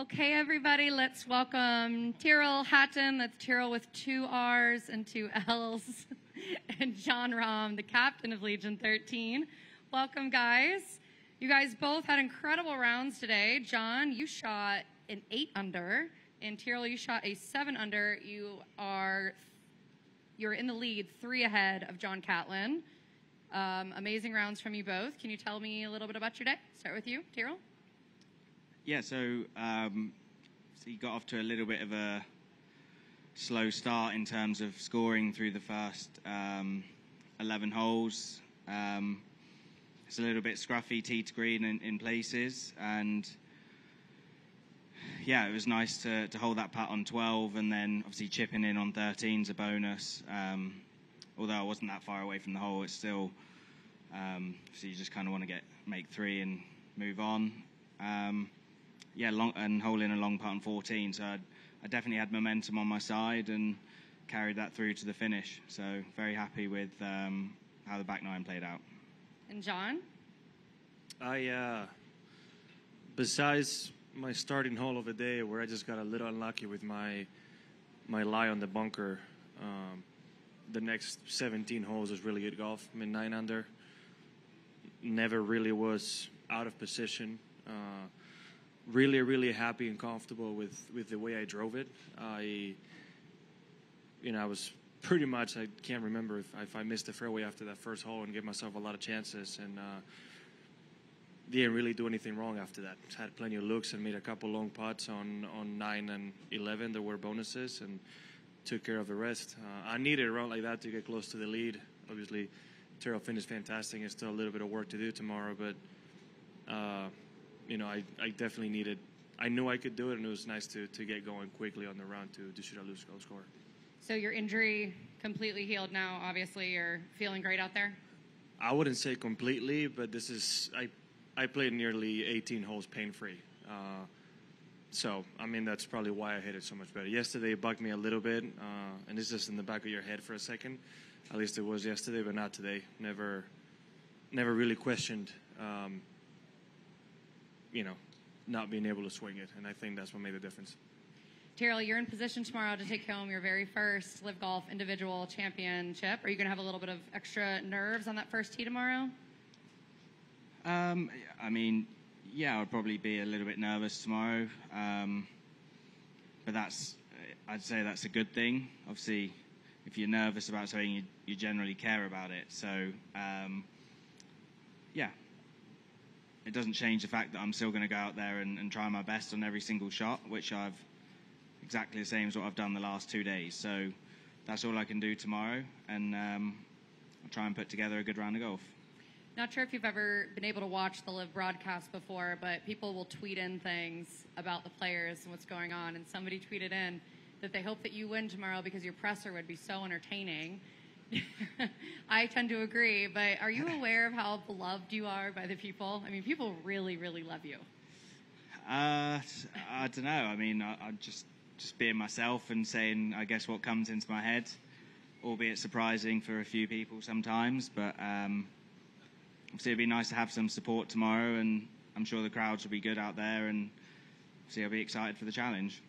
Okay, everybody, let's welcome Tyrrell Hatton. That's Tyrrell with 2 R's and 2 L's. And Jon Rahm, the captain of Legion 13. Welcome, guys. You guys both had incredible rounds today. Jon, you shot an 8 under, and Tyrrell, you shot a 7 under. You're in the lead, 3 ahead of John Catlin. Amazing rounds from you both. Can you tell me a little bit about your day? Start with you, Tyrrell. Yeah, so you got off to a little bit of a slow start in terms of scoring through the first 11 holes. It's a little bit scruffy tee to green in places, and yeah, it was nice to hold that putt on 12, and then obviously chipping in on 13 is a bonus. Although I wasn't that far away from the hole, it's still so you just kind of want to make 3 and move on. Yeah, and holding a long putt on 14, so I definitely had momentum on my side and carried that through to the finish. So very happy with how the back 9 played out. And Jon? Besides my starting hole of the day, where I just got a little unlucky with my lie on the bunker, the next 17 holes was really good golf. I mean, 9 under. Never really was out of position. Really, really happy and comfortable with the way I drove it. I was pretty much, I can't remember if I missed the fairway after that first hole and gave myself a lot of chances, and didn't really do anything wrong after that. Had plenty of looks and made a couple long putts on 9 and 11. There were bonuses, and took care of the rest. I needed a round like that to get close to the lead. Obviously, Tyrrell finished fantastic. There's still a little bit of work to do tomorrow, but I definitely needed. I knew I could do it, and it was nice to get going quickly on the round to shoot a loose goal score. So your injury completely healed now. Obviously, you're feeling great out there. I wouldn't say completely, but this is I played nearly 18 holes pain-free. So, I mean, that's probably why I hit it so much better. Yesterday it bugged me a little bit, and it's just in the back of your head for a second. At least it was yesterday, but not today. Never really questioned, not being able to swing it, and I think that's what made the difference. Tyrrell, you're in position tomorrow to take home your very first LIV Golf individual championship. Are you going to have a little bit of extra nerves on that first tee tomorrow? I mean, yeah, I'd probably be a little bit nervous tomorrow, but I'd say that's a good thing. Obviously, if you're nervous about something, you generally care about it. So, yeah, it doesn't change the fact that I'm still going to go out there and try my best on every single shot, which I've exactly the same as what I've done the last 2 days. So that's all I can do tomorrow, and I'll try and put together a good round of golf. Not sure if you've ever been able to watch the LIV broadcast before, but people will tweet in things about the players and what's going on, and somebody tweeted in that they hope that you win tomorrow because your presser would be so entertaining. I tend to agree, but are you aware of how beloved you are by the people? I mean, people really, really love you. I don't know. I mean, I'm just being myself and saying, I guess, what comes into my head, albeit surprising for a few people sometimes, but obviously it'd be nice to have some support tomorrow, and I'm sure the crowds will be good out there, and see, I'll be excited for the challenge.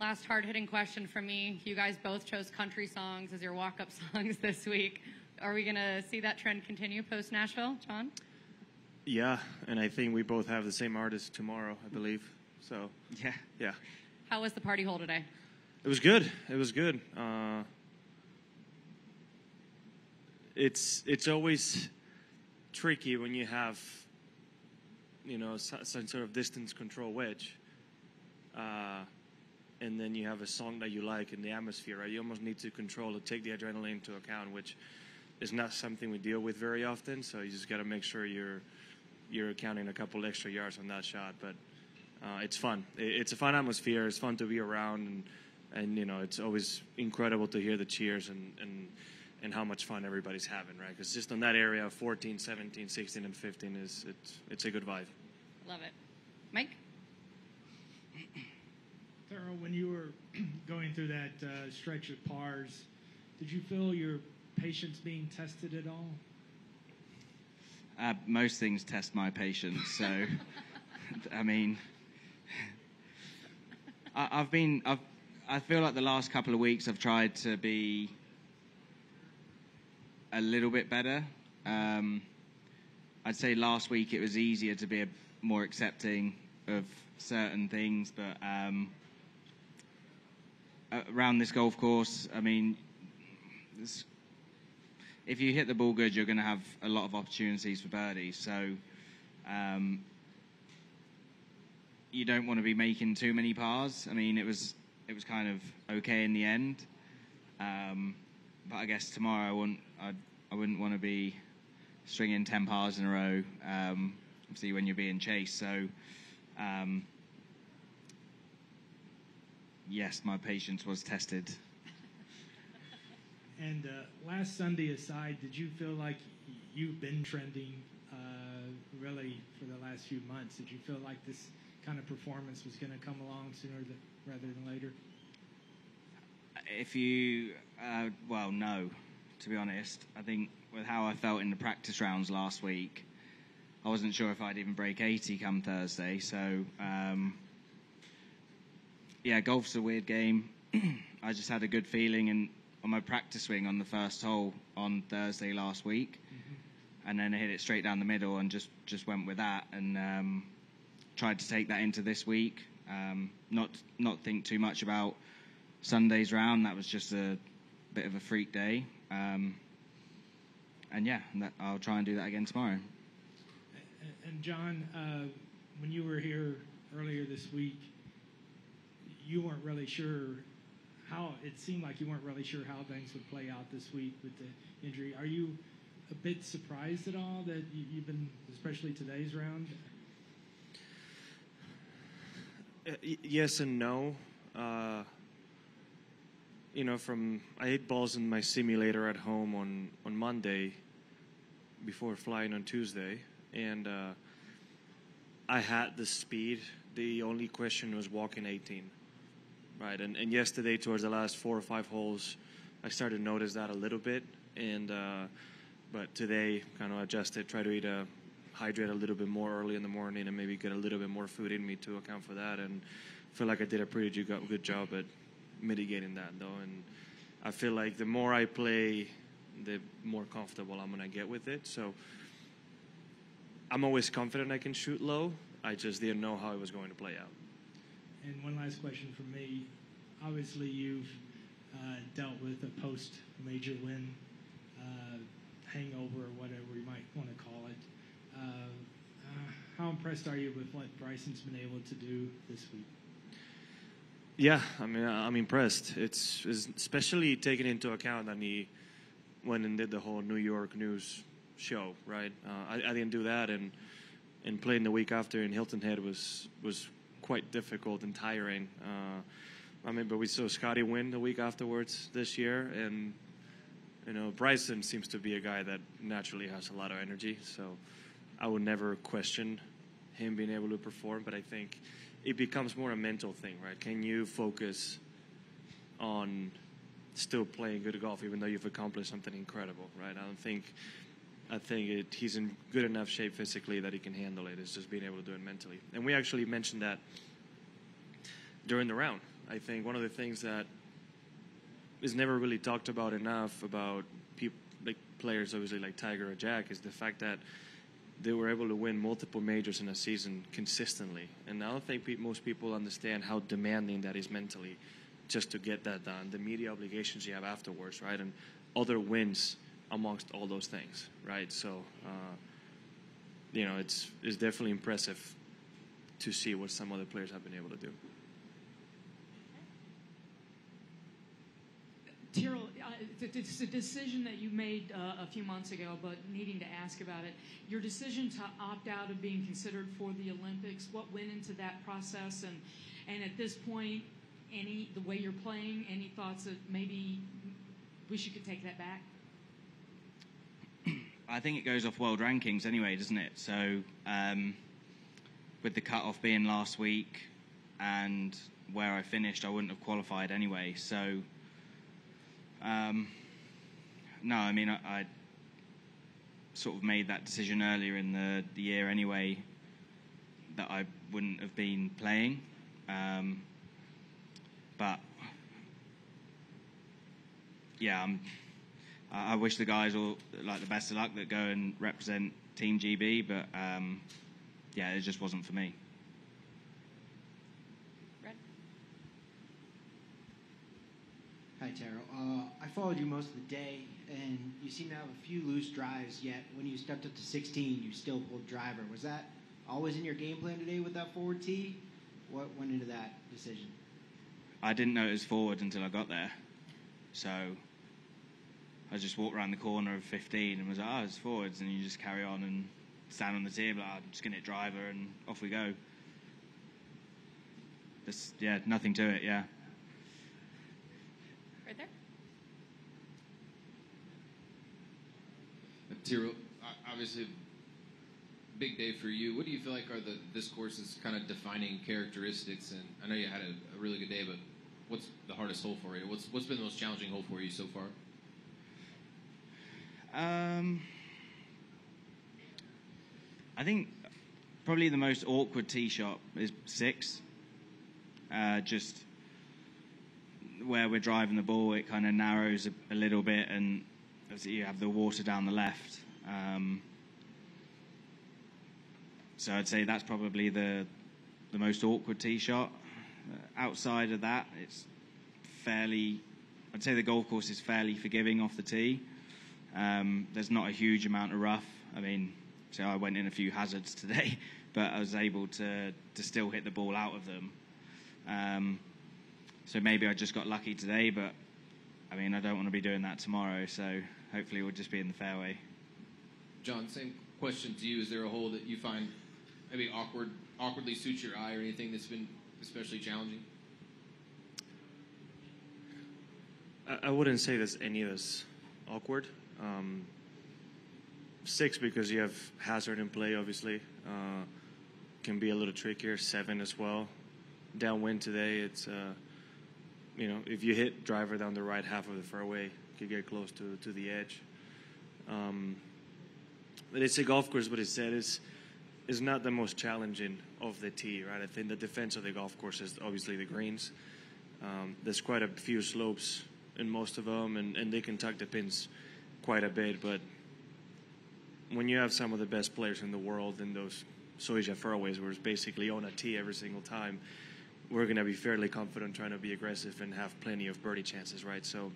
Last hard-hitting question from me. You guys both chose country songs as your walk-up songs this week. Are we going to see that trend continue post-Nashville, Jon? Yeah, and I think we both have the same artist tomorrow, I believe. So, yeah. How was the party hole today? It was good. It was good. It's always tricky when you have, some sort of distance control wedge, and then you have a song that you like in the atmosphere, right? You almost need to control it, take the adrenaline into account, which is not something we deal with very often. So you just got to make sure you're counting a couple extra yards on that shot. But it's fun. It's a fun atmosphere. It's fun to be around, and it's always incredible to hear the cheers and how much fun everybody's having, right? Because just on that area, 14, 17, 16, and 15 it's a good vibe. Love it. Mike? Tyrrell, when you were going through that stretch of pars, did you feel your patience being tested at all? Most things test my patience, so I mean, I feel like the last couple of weeks I've tried to be a little bit better. I'd say last week it was easier to be more accepting of certain things, but around this golf course, I mean, if you hit the ball good, you're going to have a lot of opportunities for birdies. So you don't want to be making too many pars. I mean, it was kind of okay in the end, but I guess tomorrow I wouldn't want to be stringing 10 pars in a row. Obviously, when you're being chased. So yes, my patience was tested. And last Sunday aside, did you feel like you've been trending really for the last few months? Did you feel like this kind of performance was going to come along sooner rather than later? Well, no, to be honest. I think with how I felt in the practice rounds last week, I wasn't sure if I'd even break 80 come Thursday. So, yeah, golf's a weird game. I just had a good feeling on my practice swing on the first hole on Thursday last week, and then I hit it straight down the middle and just went with that, and tried to take that into this week. Not think too much about Sunday's round. That was just a bit of a freak day, and yeah, I'll try and do that again tomorrow. And Jon, when you were here earlier this week, you weren't really sure it seemed like you weren't really sure how things would play out this week with the injury. Are you a bit surprised at all that you've been, especially today's round? Yes and no. I hit balls in my simulator at home on Monday before flying on Tuesday, and I had the speed. The only question was walking 18. Right, and yesterday towards the last 4 or 5 holes, I started to notice that a little bit, but today kind of adjusted, try to hydrate a little bit more early in the morning and maybe get a little bit more food in me to account for that, and feel like I did a pretty good job at mitigating that though, and I feel like the more I play, the more comfortable I'm going to get with it, so I'm always confident I can shoot low. I just didn't know how it was going to play out. And one last question from me. Obviously, you've dealt with a post-major win hangover or whatever you might want to call it. How impressed are you with what Bryson's been able to do this week? Yeah, I mean, I'm impressed. It's especially taking into account that he went and did the whole New York news show, right? I didn't do that, and playing the week after in Hilton Head was quite difficult and tiring. But we saw Scotty win the week afterwards this year, and Bryson seems to be a guy that naturally has a lot of energy, so I would never question him being able to perform, but I think it becomes more a mental thing, right? Can you focus on still playing good golf even though you've accomplished something incredible, right? I think he's in good enough shape physically that he can handle it. It's just being able to do it mentally. And we actually mentioned that during the round. I think one of the things that is never really talked about enough about people, like players obviously like Tiger or Jack, is the fact that they were able to win multiple majors in a season consistently. And I don't think most people understand how demanding that is mentally just to get that done. The media obligations you have afterwards, right? And other wins amongst all those things, right? So, it's definitely impressive to see what some other players have been able to do. Tyrrell, it's a decision that you made a few months ago, but needing to ask about it. Your decision to opt out of being considered for the Olympics, what went into that process? And at this point, the way you're playing, any thoughts that maybe wish you could take that back? I think it goes off world rankings anyway, doesn't it? So with the cutoff being last week and where I finished, I wouldn't have qualified anyway. So no, I mean, I sort of made that decision earlier in the year anyway, that I wouldn't have been playing. But yeah, I wish the guys all like the best of luck that go and represent Team GB, but yeah, it just wasn't for me. Red? Hi, Tyrrell. I followed you most of the day, and you seem to have a few loose drives, yet when you stepped up to 16, you still pulled driver. Was that always in your game plan today with that forward tee? What went into that decision? I didn't know it was forward until I got there. So I just walked around the corner of 15 and was like, oh, it's forwards. And you just carry on and stand on the tee, like, I'm just going to hit driver, and off we go. Yeah, nothing to it, yeah. Right there. Tyrrell, obviously, big day for you. What do you feel like are this course's kind of defining characteristics? And I know you had a really good day, but what's the hardest hole for you? What's been the most challenging hole for you so far? I think probably the most awkward tee shot is 6. Just where we're driving the ball, it kind of narrows a little bit, and you have the water down the left. So I'd say that's probably the most awkward tee shot. Outside of that, it's I'd say the golf course is fairly forgiving off the tee. There's not a huge amount of rough. I mean, so I went in a few hazards today, but I was able to still hit the ball out of them. So maybe I just got lucky today, but I mean, I don't want to be doing that tomorrow, so hopefully we'll just be in the fairway. John, same question to you. Is there a hole that you find maybe awkwardly suits your eye, or anything that's been especially challenging? I wouldn't say there's any that's awkward. 6 because you have hazard in play, obviously. Can be a little trickier. 7 as well. Downwind today, it's if you hit driver down the right half of the fairway, you could get close to the edge. But it's a golf course, but it said is not the most challenging of the tee, right? I think the defense of the golf course is obviously the greens. There's quite a few slopes in most of them, and they can tuck the pins quite a bit. But when you have some of the best players in the world in those Soja fairways, where it's basically on a tee every single time, we're going to be fairly confident trying to be aggressive and have plenty of birdie chances, right? So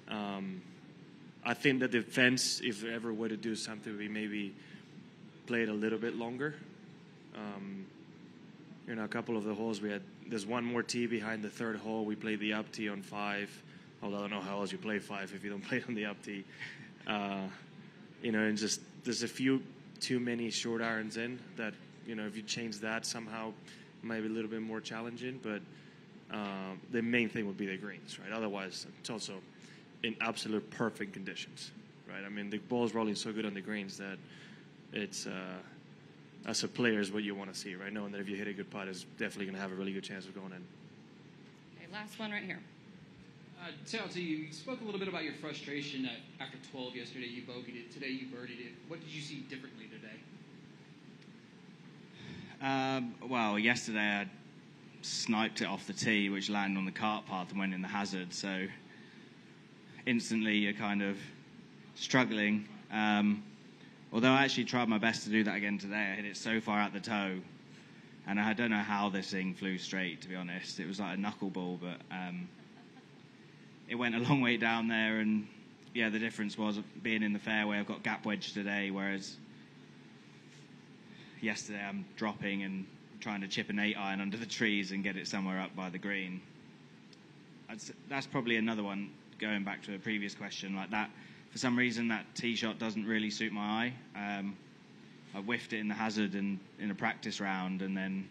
I think the defense, if we ever were to do something, we maybe play it a little bit longer. A couple of the holes there's one more tee behind the third hole. We played the up tee on 5. Although I don't know how else you play 5 if you don't play it on the up tee. And just there's a few too many short irons in that, if you change that somehow, it might be a little bit more challenging. But the main thing would be the greens, right? Otherwise, it's also in absolute perfect conditions, right? I mean, the ball's rolling so good on the greens that it's, as a player, is what you want to see, right? Knowing that if you hit a good putt, it's definitely going to have a really good chance of going in. Okay, last one right here. Tyrrell, you spoke a little bit about your frustration that after 12 yesterday you bogeyed it, today you birdied it. What did you see differently today? Well, yesterday I sniped it off the tee, which landed on the cart path and went in the hazard. So instantly you're kind of struggling. Although I actually tried my best to do that again today. I hit it so far out the toe, and I don't know how this thing flew straight, to be honest. It was like a knuckleball, but it went a long way down there, and yeah, the difference was being in the fairway. I've got gap wedge today, whereas yesterday I'm dropping and trying to chip an 8-iron under the trees and get it somewhere up by the green. That's probably another one, going back to a previous question, like that. For some reason, that tee shot doesn't really suit my eye. I whiffed it in the hazard in a practice round, and then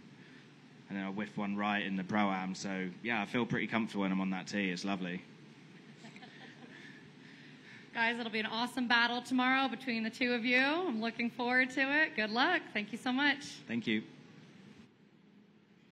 I whiffed one right in the Pro-Am. So, yeah, I feel pretty comfortable when I'm on that tee. It's lovely. Guys, it'll be an awesome battle tomorrow between the two of you. I'm looking forward to it. Good luck. Thank you so much. Thank you.